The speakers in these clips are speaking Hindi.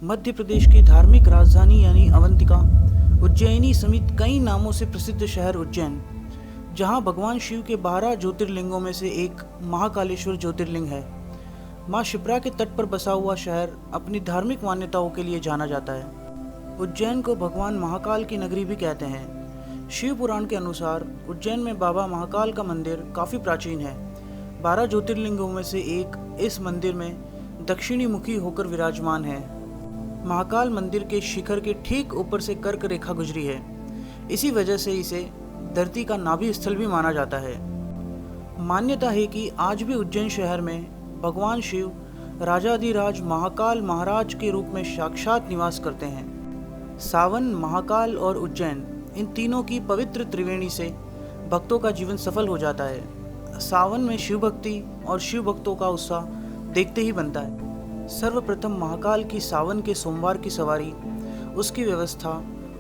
मध्य प्रदेश की धार्मिक राजधानी यानी अवंतिका, उज्जैनी समेत कई नामों से प्रसिद्ध शहर उज्जैन, जहां भगवान शिव के 12 ज्योतिर्लिंगों में से एक महाकालेश्वर ज्योतिर्लिंग है। मां शिप्रा के तट पर बसा हुआ शहर अपनी धार्मिक मान्यताओं के लिए जाना जाता है। उज्जैन को भगवान महाकाल की नगरी भी कहते हैं। शिव पुराण के अनुसार उज्जैन में बाबा महाकाल का मंदिर काफ़ी प्राचीन है। 12 ज्योतिर्लिंगों में से एक इस मंदिर में दक्षिणी मुखी होकर विराजमान है। महाकाल मंदिर के शिखर के ठीक ऊपर से कर्क रेखा गुजरी है। इसी वजह से इसे धरती का नाभि स्थल भी माना जाता है। मान्यता है कि आज भी उज्जैन शहर में भगवान शिव राजाधिराज महाकाल महाराज के रूप में साक्षात निवास करते हैं। सावन, महाकाल और उज्जैन, इन तीनों की पवित्र त्रिवेणी से भक्तों का जीवन सफल हो जाता है। सावन में शिव भक्ति और शिव भक्तों का उत्साह देखते ही बनता है। सर्वप्रथम महाकाल की सावन के सोमवार की सवारी, उसकी व्यवस्था,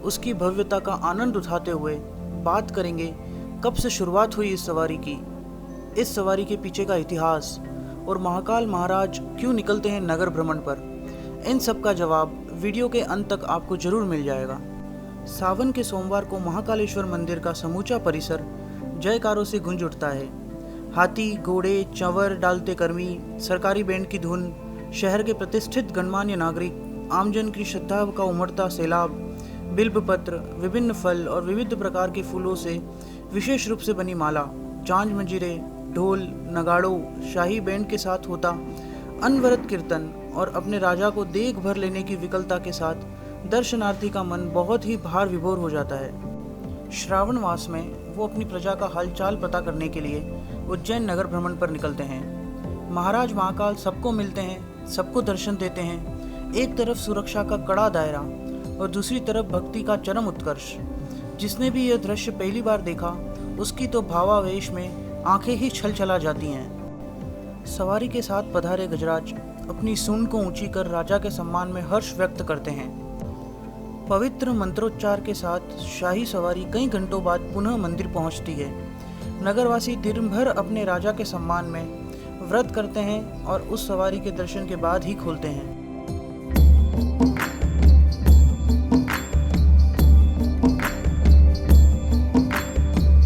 उसकी भव्यता का आनंद उठाते हुए बात करेंगे कब से शुरुआत हुई इस सवारी की, इस सवारी के पीछे का इतिहास और महाकाल महाराज क्यों निकलते हैं नगर भ्रमण पर। इन सब का जवाब वीडियो के अंत तक आपको जरूर मिल जाएगा। सावन के सोमवार को महाकालेश्वर मंदिर का समूचा परिसर जयकारों से गूंज उठता है। हाथी, घोड़े, चंवर डालते कर्मी, सरकारी बैंड की धुन, शहर के प्रतिष्ठित गणमान्य नागरिक, आमजन की श्रद्धा का उमड़ता सैलाब, बिल्व पत्र, विभिन्न फल और विविध प्रकार के फूलों से विशेष रूप से बनी माला, झांझ मंजीरे, ढोल, नगाड़ों, शाही बैंड के साथ होता अनवरत कीर्तन और अपने राजा को देख भर लेने की विकलता के साथ दर्शनार्थी का मन बहुत ही भार विभोर हो जाता है। श्रावण मास में वो अपनी प्रजा का हालचाल पता करने के लिए उज्जैन नगर भ्रमण पर निकलते हैं। महाराज महाकाल सबको मिलते हैं, सबको दर्शन देते हैं। एक तरफ सुरक्षा का कड़ा दायरा और दूसरी तरफ भक्ति का चरम उत्कर्ष। जिसने भी यह दृश्य पहली बार देखा, उसकी तो भावावेश में आंखें ही छल छला जाती हैं। सवारी के साथ पधारे गजराज अपनी सूंड को ऊंची कर राजा के सम्मान में हर्ष व्यक्त करते हैं। पवित्र मंत्रोच्चार के साथ शाही सवारी कई घंटों बाद पुनः मंदिर पहुंचती है। नगरवासी दिन भर अपने राजा के सम्मान में व्रत करते हैं और उस सवारी के दर्शन के बाद ही खोलते हैं।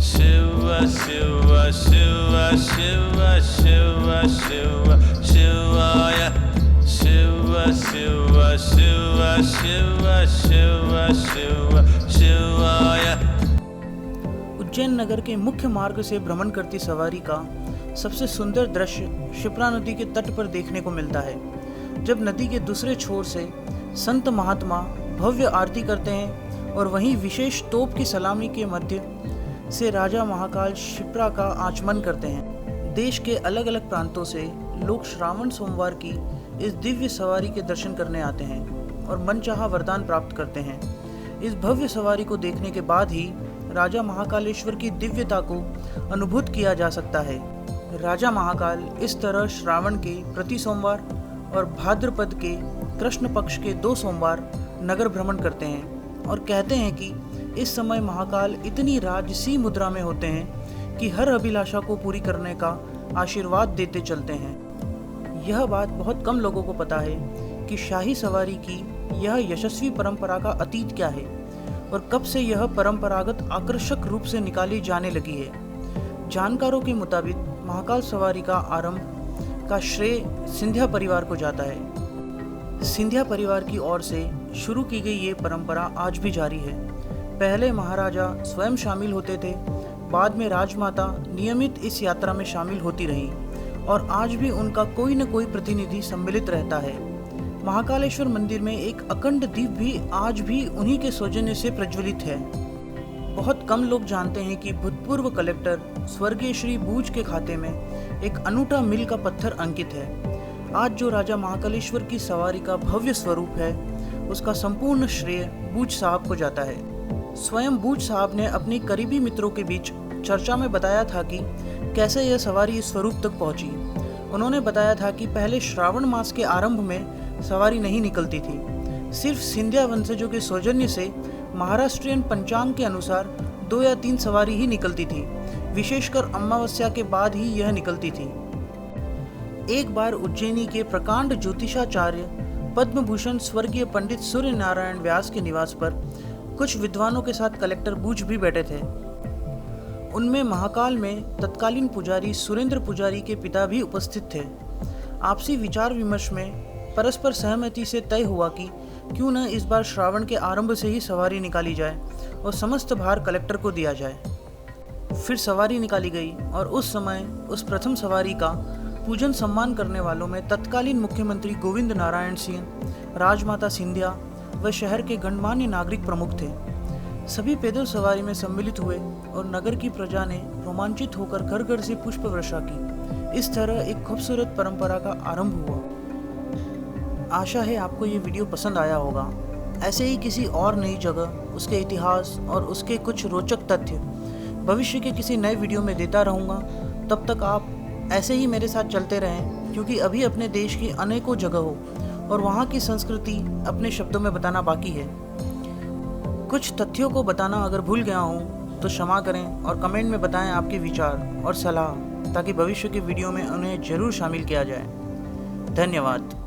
शिव शिव शिव शिव शिव शिव शिवाय, शिव शिव शिव शिव शिव शिव शिवाय। उज्जैन नगर के मुख्य मार्ग से भ्रमण करती सवारी का सबसे सुंदर दृश्य शिप्रा नदी के तट पर देखने को मिलता है। जब नदी के दूसरे छोर से संत महात्मा भव्य आरती करते हैं और वहीं विशेष तोप की सलामी के मध्य से राजा महाकाल शिप्रा का आचमन करते हैं। देश के अलग अलग प्रांतों से लोग श्रावण सोमवार की इस दिव्य सवारी के दर्शन करने आते हैं और मनचाहा वरदान प्राप्त करते हैं। इस भव्य सवारी को देखने के बाद ही राजा महाकालेश्वर की दिव्यता को अनुभूत किया जा सकता है। राजा महाकाल इस तरह श्रावण के प्रति सोमवार और भाद्रपद के कृष्ण पक्ष के 2 सोमवार नगर भ्रमण करते हैं और कहते हैं कि इस समय महाकाल इतनी राजसी मुद्रा में होते हैं कि हर अभिलाषा को पूरी करने का आशीर्वाद देते चलते हैं। यह बात बहुत कम लोगों को पता है कि शाही सवारी की यह यशस्वी परंपरा का अतीत क्या है और कब से यह परंपरागत आकर्षक रूप से निकाली जाने लगी है। जानकारों के मुताबिक महाकाल सवारी का आरंभ का श्रेय सिंधिया परिवार को जाता है। सिंधिया परिवार की ओर से शुरू की गई ये परंपरा आज भी जारी है। पहले महाराजा स्वयं शामिल होते थे, बाद में राजमाता नियमित इस यात्रा में शामिल होती रही और आज भी उनका कोई न कोई प्रतिनिधि सम्मिलित रहता है। महाकालेश्वर मंदिर में एक अखंड दीप भी आज भी उन्हीं के सौजन्य से प्रज्वलित है। बहुत कम लोग जानते हैं कि भूतपूर्व कलेक्टर स्वर्गीय श्री बूझ के खाते में एक अनूठा मिल का पत्थर अंकित है। आज जो राजा महाकालेश्वर की सवारी का भव्य स्वरूप है, उसका संपूर्ण श्रेय बूझ साहब को जाता है। स्वयं बूझ साहब ने अपनी करीबी मित्रों के बीच चर्चा में बताया था कि कैसे यह सवारी इस स्वरूप तक पहुंची। उन्होंने बताया था कि पहले श्रावण मास के आरंभ में सवारी नहीं निकलती थी। सिर्फ सिंधिया वंशजों के सौजन्य से महाराष्ट्रियन पंचांग के अनुसार 2 या 3 सवारी ही निकलती थी। विशेषकर अमावस्या के बाद ही यह निकलती थी। एक बार उज्जैनी के प्रकांड ज्योतिषाचार्य पद्म भूषण स्वर्गीय पंडित सूर्य नारायण व्यास के निवास पर कुछ विद्वानों के साथ कलेक्टर बूच भी बैठे थे। उनमें महाकाल में तत्कालीन पुजारी सुरेंद्र पुजारी के पिता भी उपस्थित थे। आपसी विचार विमर्श में परस्पर सहमति से तय हुआ कि क्यों न इस बार श्रावण के आरंभ से ही सवारी निकाली जाए और समस्त भार कलेक्टर को दिया जाए। फिर सवारी निकाली गई और उस समय उस प्रथम सवारी का पूजन सम्मान करने वालों में तत्कालीन मुख्यमंत्री गोविंद नारायण सिंह, राजमाता सिंधिया व शहर के गणमान्य नागरिक प्रमुख थे। सभी पैदल सवारी में सम्मिलित हुए और नगर की प्रजा ने रोमांचित होकर घर घर से पुष्प वर्षा की। इस तरह एक खूबसूरत परंपरा का आरंभ हुआ। आशा है आपको ये वीडियो पसंद आया होगा। ऐसे ही किसी और नई जगह, उसके इतिहास और उसके कुछ रोचक तथ्य भविष्य के किसी नए वीडियो में देता रहूँगा। तब तक आप ऐसे ही मेरे साथ चलते रहें, क्योंकि अभी अपने देश की अनेकों जगहों और वहाँ की संस्कृति अपने शब्दों में बताना बाकी है। कुछ तथ्यों को बताना अगर भूल गया हूँ तो क्षमा करें और कमेंट में बताएं आपके विचार और सलाह, ताकि भविष्य के वीडियो में उन्हें जरूर शामिल किया जाए। धन्यवाद।